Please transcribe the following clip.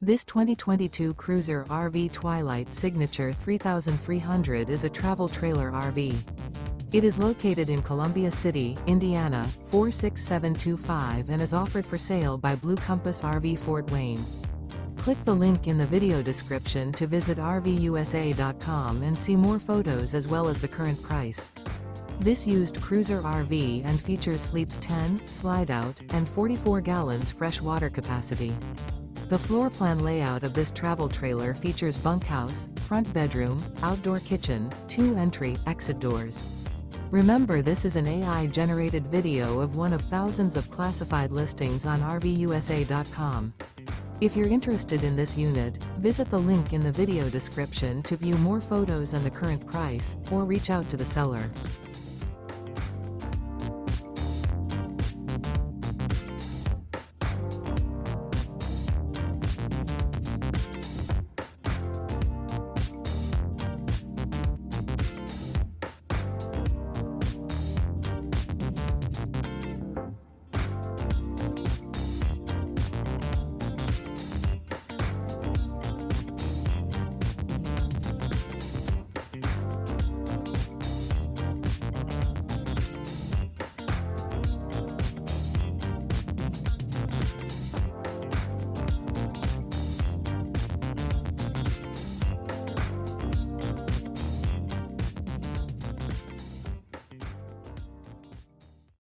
This 2022 Cruiser RV Twilight Signature 3300 is a travel trailer RV. It is located in Columbia City, Indiana, 46725 and is offered for sale by Blue Compass RV Fort Wayne. Click the link in the video description to visit RVUSA.com and see more photos as well as the current price. This used Cruiser RV and features sleeps 10, slide-out, and 44 gallons fresh water capacity. The floor plan layout of this travel trailer features bunkhouse, front bedroom, outdoor kitchen, 2 entry/exit doors. Remember, this is an AI-generated video of one of thousands of classified listings on RVUSA.com. If you're interested in this unit, visit the link in the video description to view more photos and the current price, or reach out to the seller.